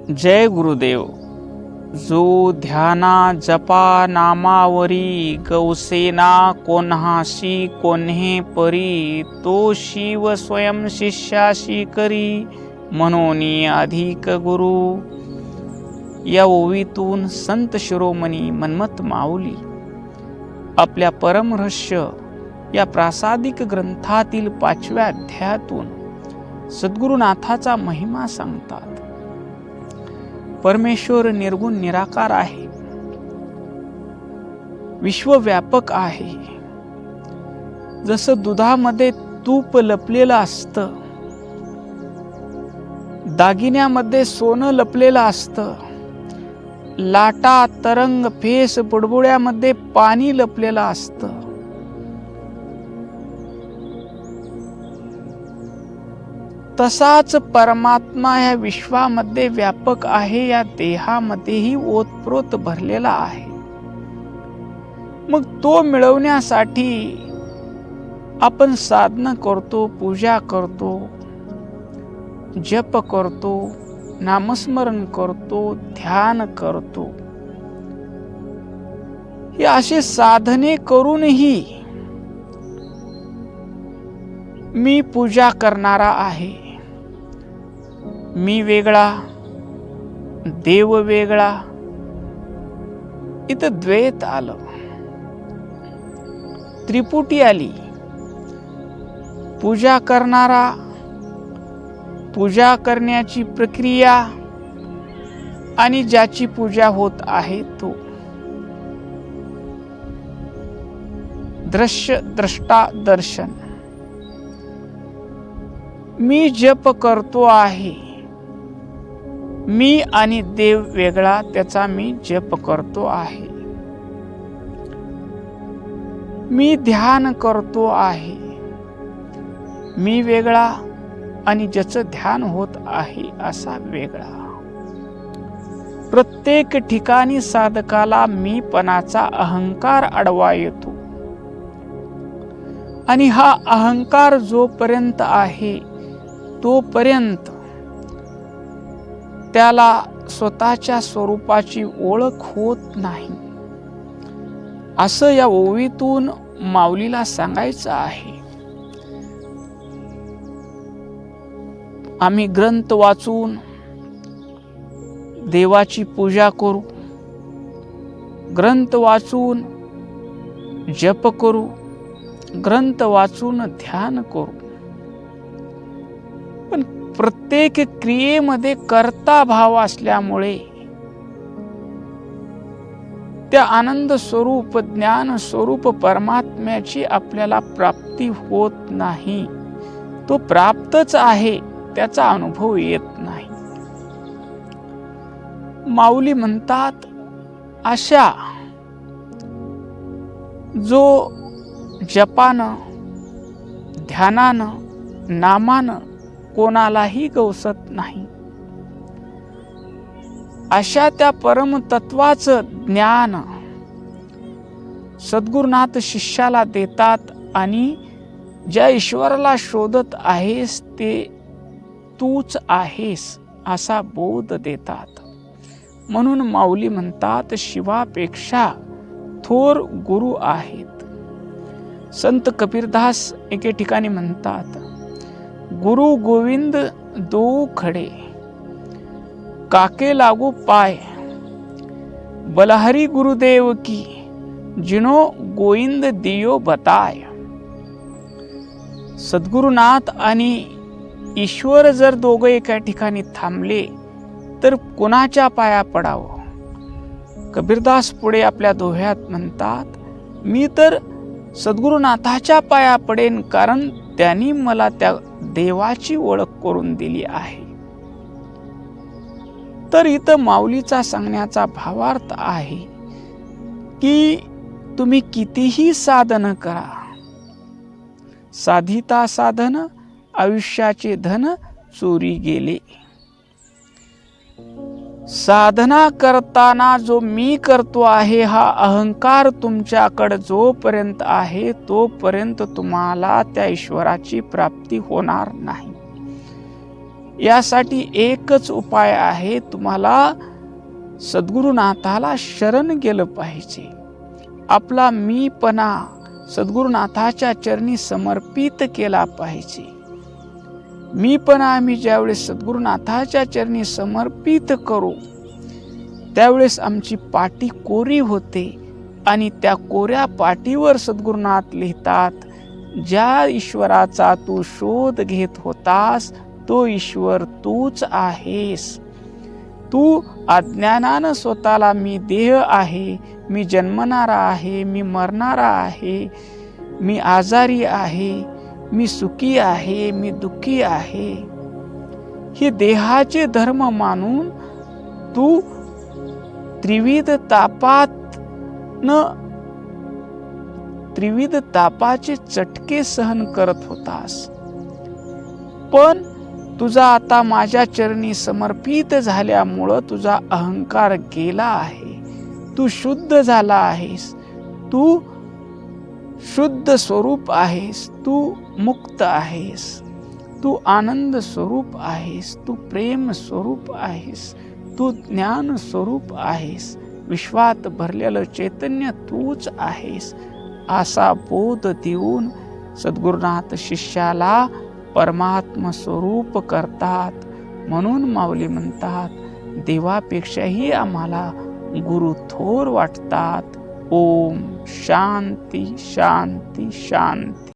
जय गुरुदेव. जो ध्याना जपा नामावरी, गौसेना कोन्हाशी कोन्हे परी, तो शिव स्वयं शिष्याशी करी, म्हणोनी अधिक गुरु. या ओवीतून संत शिरोमणी मन्मथ माऊली आपल्या परमरहस्य या प्रासादिक ग्रंथातील 5व्या अध्यायातून सद्गुरुनाथाचा महिमा सांगतात. परमेश्वर निर्गुण निराकार आहे, विश्वव्यापक आहे. जसं दुधामध्ये तूप लपलेलं असतं, दागिन्यामध्ये सोनं लपलेलं असतं, लाटा तरंग फेस बुडबुड्यामध्ये पाणी लपलेलं असतं, तसाच परमात्मा या विश्वामध्ये व्यापक आहे. या देहामध्येही ओतप्रोत भरलेला आहे. मग तो मिळवण्यासाठी आपण साधना करतो, पूजा करतो, जप करतो, नामस्मरण करतो, ध्यान करतो. हे असे साधने करूनही मी पूजा करणारा आहे, मी वेगळा, देव वेगळा, इथं द्वैत आलं, त्रिपुटी आली. पूजा करणारा, पूजा करण्याची प्रक्रिया आणि ज्याची पूजा होत आहे तो. दृश्य द्रष्टा दर्शन. मी जप करतो आहे, मी आणि देव वेगळा, त्याचा मी जप करतो आहे. मी ध्यान करतो आहे, मी वेगळा आणि ज्याचं ध्यान होत आहे असा वेगळा. प्रत्येक ठिकाणी साधकाला मीपणाचा अहंकार आडवा येतो आणि हा अहंकार जोपर्यंत आहे तोपर्यंत त्याला स्वतःच्या स्वरूपाची ओळख होत नाही. असं या ओवीतून माऊलीला सांगायचं आहे. आम्ही ग्रंथ वाचून देवाची पूजा करू, ग्रंथ वाचून जप करू, ग्रंथ वाचून ध्यान करू, पण प्रत्येक क्रियेमध्ये कर्ता भाव असल्यामुळे त्या आनंद स्वरूप ज्ञान स्वरूप परमात्म्याची आपल्याला प्राप्ती होत नाही. तो प्राप्तच आहे, त्याचा अनुभव येत नाही. माऊली म्हणतात, अशा जो जपानं, ध्यानानं, नामानं कोणालाही गवसत नाही, अशा त्या परमतत्वाचं ज्ञान सद्गुरुनाथ शिष्याला देतात आणि ज्या ईश्वराला शोधत आहेस ते तूच आहेस असा बोध देतात. म्हणून माऊली म्हणतात, शिवापेक्षा थोर गुरु आहेत. संत कबीरदास एके ठिकाणी म्हणतात, गुरु गोविंद दो खडे, काके लागू पाय, बलहरी गुरुदेव की, जिनो गोविंद दियो बताय. सद्गुरुनाथ आणि ईश्वर जर दोघं एका ठिकाणी थांबले तर कोणाच्या पाया पडावं. कबीरदास पुढे आपल्या दोह्यात म्हणतात, मी तर सद्गुरुनाथाच्या पाया पडेन, कारण त्यांनी मला त्या देवाची ओळख करून दिली आहे. तर इथं माऊलीचा सांगण्याचा भावार्थ आहे की तुम्ही कितीही साधन करा, साधिता साधन आयुष्याचे धन चोरी गेले. साधना करताना जो मी करतो आहे हा अहंकार तुमच्याकडे जोपर्यंत आहे तोपर्यंत तुम्हाला त्या ईश्वराची प्राप्ती होणार नाही. यासाठी एकच उपाय आहे, तुम्हाला सद्गुरुनाथाला शरण गेलं पाहिजे. आपला मीपणा सद्गुरुनाथाच्या चरणी समर्पित केला पाहिजे. मीपणा आम्ही ज्यावेळेस सद्गुरुनाथाच्या चरणी समर्पित करू, त्यावेळेस आमची पाटी कोरी होते आणि त्या कोऱ्या पाटीवर सद्गुरुनाथ लिहितात, ज्या ईश्वराचा तू शोध घेत होतास तो ईश्वर तूच आहेस. तू अज्ञानानं स्वतःला मी देह आहे, मी जन्मणारा आहे, मी मरणारा आहे, मी आजारी आहे, मी सुखी आहे, मी दुःखी आहे, हे देहाचे धर्म मानून तू त्रिविध तापाचे चटके सहन करत होतास. पण तुझा आता माझ्या चरणी समर्पित झाल्यामुळं तुझा अहंकार गेला आहे. तू शुद्ध झाला आहेस. तू शुद्ध स्वरूप आहेस. तू मुक्त आहेस. तू आनंद स्वरूप आहेस. तू प्रेम स्वरूप आहेस. तू ज्ञान स्वरूप आहेस. विश्वात भरलेलं चैतन्य तूच आहेस. असा बोध देऊन सद्गुरुनाथ शिष्याला परमात्म स्वरूप करतात. म्हणून माऊली म्हणतात, देवापेक्षाही आम्हाला गुरु थोर वाटतात. ओम शांती शांती शांती.